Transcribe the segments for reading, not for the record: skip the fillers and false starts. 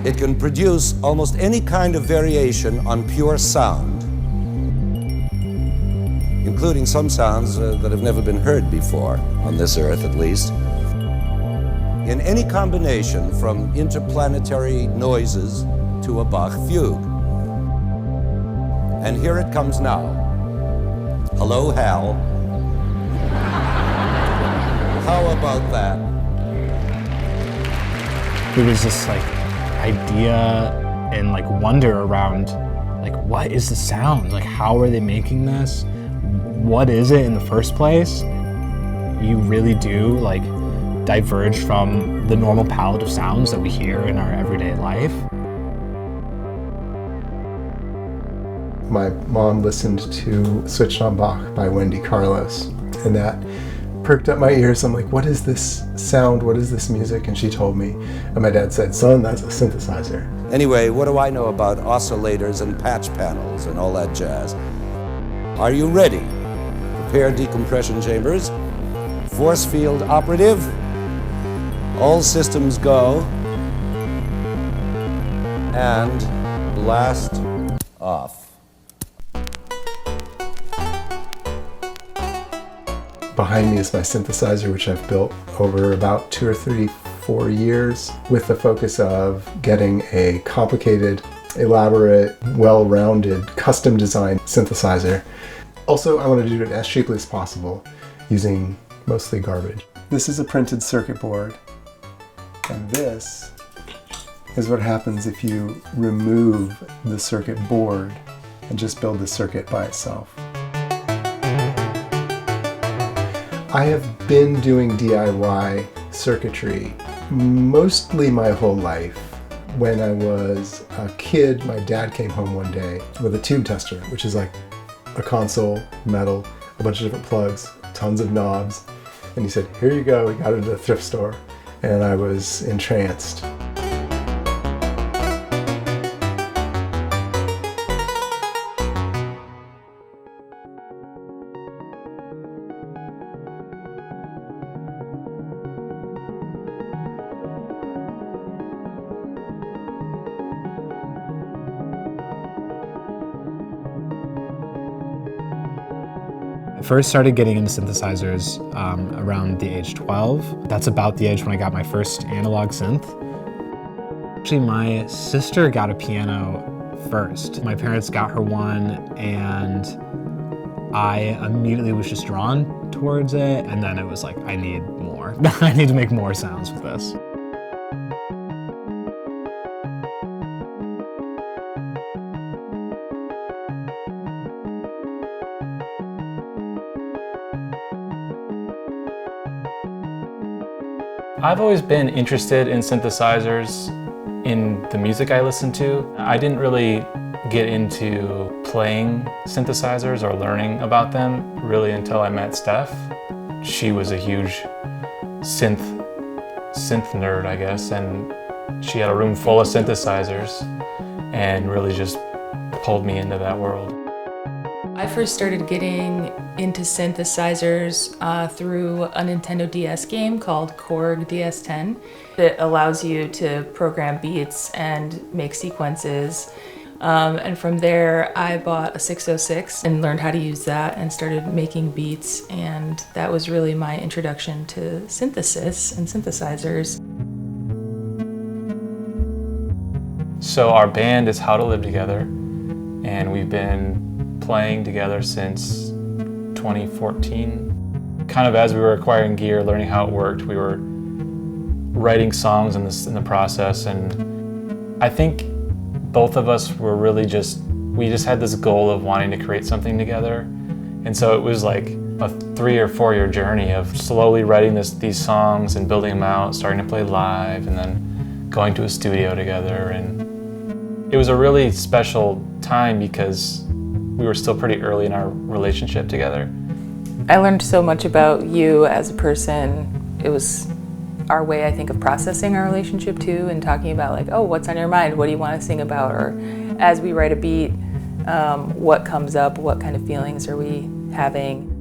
It can produce almost any kind of variation on pure sound, including some sounds that have never been heard before, on this earth at least. In any combination from interplanetary noises to a Bach fugue. And here it comes now. Hello, Hal. How about that? There was this like idea and like wonder around like, what is the sound? Like, how are they making this? What is it in the first place? You really do like diverge from the normal palette of sounds that we hear in our everyday life. My mom listened to Switched on Bach by Wendy Carlos, and that perked up my ears. I'm like, what is this sound? What is this music? And she told me, and my dad said, son, that's a synthesizer. Anyway, what do I know about oscillators and patch panels and all that jazz? Are you ready? Prepare decompression chambers. Force field operative. All systems go. And blast off. Behind me is my synthesizer, which I've built over about 2 or 3, 4 years with the focus of getting a complicated, elaborate, well-rounded, custom-designed synthesizer. Also, I want to do it as cheaply as possible using mostly garbage. This is a printed circuit board, and this is what happens if you remove the circuit board and just build the circuit by itself. I have been doing DIY circuitry mostly my whole life. When I was a kid, my dad came home one day with a tube tester, which is like a console, metal, a bunch of different plugs, tons of knobs. And he said, here you go, we got it at a thrift store. And I was entranced. I first started getting into synthesizers around the age 12. That's about the age when I got my first analog synth. Actually, my sister got a piano first. My parents got her one, and I immediately was just drawn towards it, and then it was like, I need more. I need to make more sounds with this. I've always been interested in synthesizers in the music I listen to. I didn't really get into playing synthesizers or learning about them really until I met Steph. She was a huge synth nerd, I guess, and she had a room full of synthesizers and really just pulled me into that world. I first started getting into synthesizers through a Nintendo DS game called Korg DS10. It allows you to program beats and make sequences. And from there, I bought a 606 and learned how to use that and started making beats. And that was really my introduction to synthesis and synthesizers. So our band is How to Live Together, and we've been playing together since 2014. Kind of as we were acquiring gear, learning how it worked, we were writing songs in the process, and I think both of us were really we just had this goal of wanting to create something together. And so it was like a 3 or 4 year journey of slowly writing these songs and building them out, starting to play live, and then going to a studio together. And it was a really special time because we were still pretty early in our relationship together. I learned so much about you as a person. It was our way, I think, of processing our relationship too, and talking about like, oh, what's on your mind? What do you want to sing about? Or as we write a beat, what comes up? What kind of feelings are we having?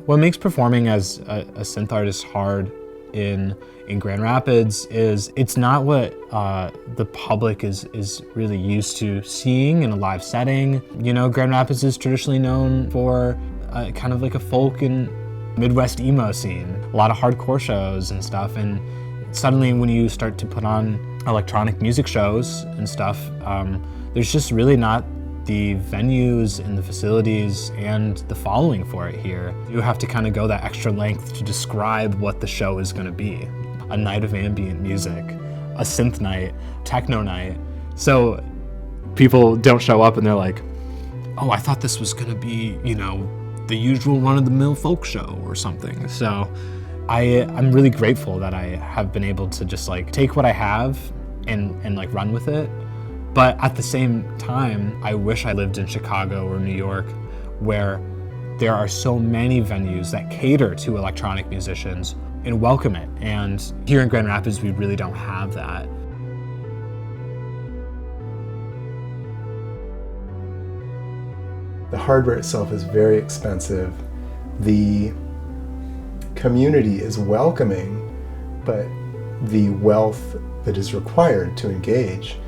What makes performing as a synth artist hard in Grand Rapids is it's not what the public is really used to seeing in a live setting. You know, Grand Rapids is traditionally known for kind of like a folk and Midwest emo scene, a lot of hardcore shows and stuff, and suddenly when you start to put on electronic music shows and stuff, there's just really not the venues and the facilities and the following for it here. You have to kind of go that extra length to describe what the show is going to be. A night of ambient music, a synth night, techno night. So people don't show up and they're like, oh, I thought this was going to be, you know, the usual run-of-the-mill folk show or something. So I'm really grateful that I have been able to just like take what I have and like run with it. But at the same time, I wish I lived in Chicago or New York, where there are so many venues that cater to electronic musicians and welcome it. And here in Grand Rapids, we really don't have that. The hardware itself is very expensive. The community is welcoming, but the wealth that is required to engage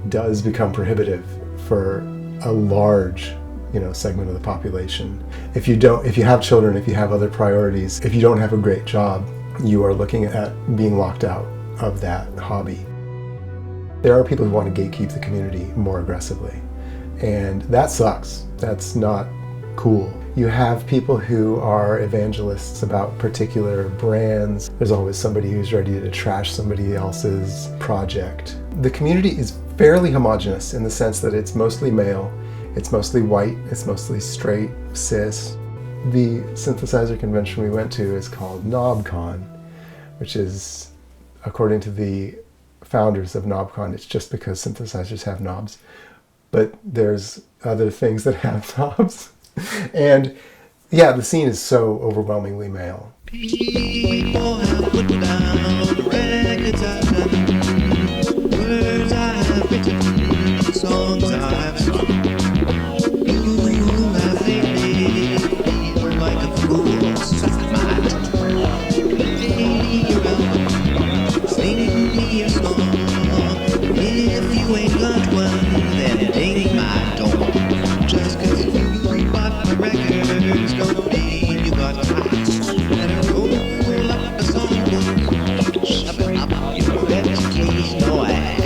does become prohibitive for a large, segment of the population. If you have children, if you have other priorities, if you don't have a great job, you are looking at being locked out of that hobby. There are people who want to gatekeep the community more aggressively, and that sucks. That's not cool. You have people who are evangelists about particular brands. There's always somebody who's ready to trash somebody else's project. The community is fairly homogenous in the sense that it's mostly male, it's mostly white, it's mostly straight, cis. The synthesizer convention we went to is called KnobCon, which is, according to the founders of KnobCon, it's just because synthesizers have knobs. But there's other things that have knobs. And yeah, the scene is so overwhelmingly male. People have put down records I've done, words I have written, songs I have sung. You have made me feel like a fool, such my tongue. Play your album, sing me a song. If you ain't got one, then it ain't my tone. Just 'cause you bought my records don't mean you got mine. Better roll up the songbook, shove it up your educational ass.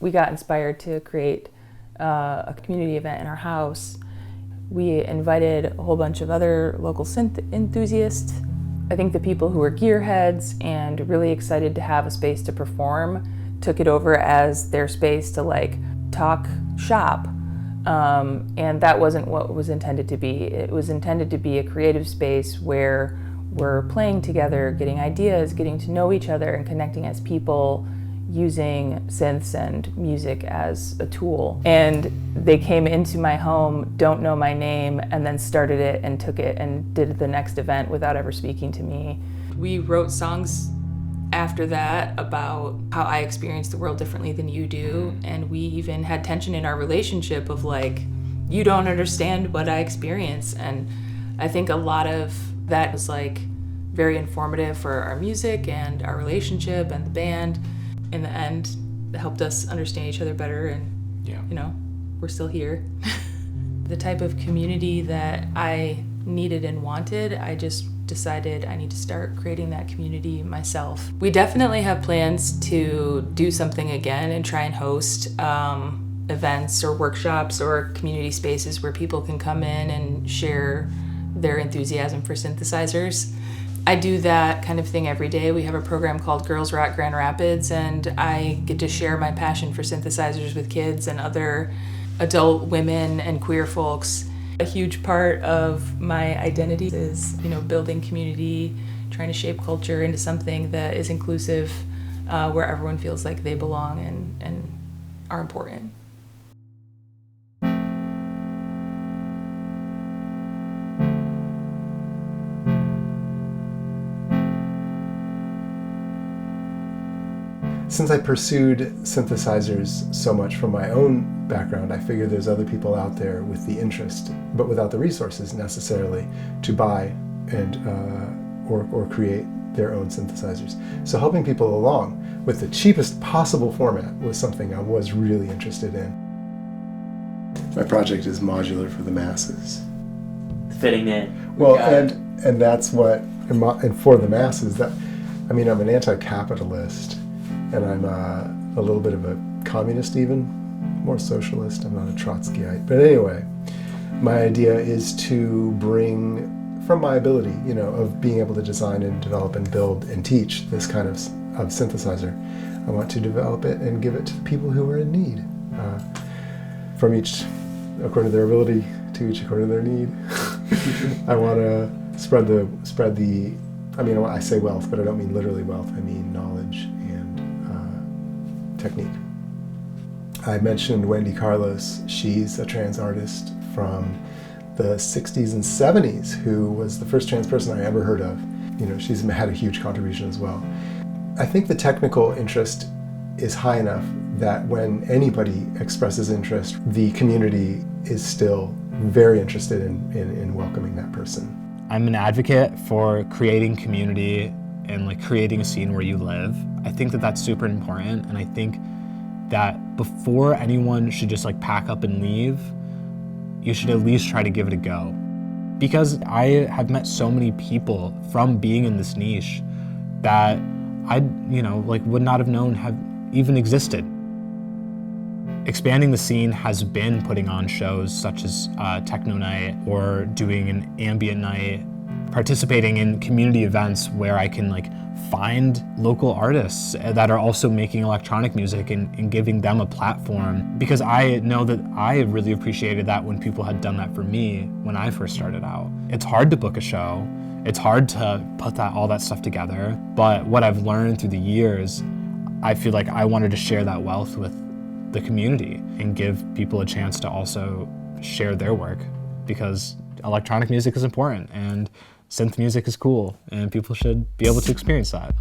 We got inspired to create a community event in our house. We invited a whole bunch of other local synth enthusiasts. I think the people who were gearheads and really excited to have a space to perform took it over as their space to like talk shop. And that wasn't what it was intended to be. It was intended to be a creative space where we're playing together, getting ideas, getting to know each other, and connecting as people, using synths and music as a tool. And they came into my home, don't know my name, and then started it and took it and did the next event without ever speaking to me. We wrote songs after that about how I experience the world differently than you do, and we even had tension in our relationship of like, you don't understand what I experience. And I think a lot of that was like very informative for our music and our relationship and the band. In the end, it helped us understand each other better, and we're still here. The type of community that I needed and wanted, I just decided I need to start creating that community myself. We definitely have plans to do something again and try and host events or workshops or community spaces where people can come in and share their enthusiasm for synthesizers. I do that kind of thing every day. We have a program called Girls Rock Grand Rapids, and I get to share my passion for synthesizers with kids and other adult women and queer folks. A huge part of my identity is, building community, trying to shape culture into something that is inclusive, where everyone feels like they belong and are important. Since I pursued synthesizers so much from my own background, I figured there's other people out there with the interest, but without the resources necessarily to buy and or create their own synthesizers. So helping people along with the cheapest possible format was something I was really interested in. My project is modular for the masses. Fitting in. Well, and that's what, and for the masses, that, I mean, I'm an anti-capitalist, and I'm a little bit of a communist even, more socialist. I'm not a Trotskyite. But anyway, my idea is to bring, from my ability, you know, of being able to design and develop and build and teach this kind of synthesizer, I want to develop it and give it to people who are in need, from each according to their ability, to each according to their need. I want to spread the, I mean, I say wealth, but I don't mean literally wealth. I mean knowledge and technique. I mentioned Wendy Carlos. She's a trans artist from the 60s and 70s who was the first trans person I ever heard of. You know, she's had a huge contribution as well. I think the technical interest is high enough that when anybody expresses interest, the community is still very interested in welcoming that person. I'm an advocate for creating community and like creating a scene where you live. I think that that's super important, and I think that before anyone should just like pack up and leave, you should at least try to give it a go. Because I have met so many people from being in this niche that I, you know, like would not have known have even existed. Expanding the scene has been putting on shows such as Techno Night or doing an ambient night, participating in community events where I can like find local artists that are also making electronic music and giving them a platform, because I know that I really appreciated that when people had done that for me when I first started out. It's hard to book a show. It's hard to put all that stuff together, but what I've learned through the years, I feel like I wanted to share that wealth with the community and give people a chance to also share their work, because electronic music is important and synth music is cool and people should be able to experience that.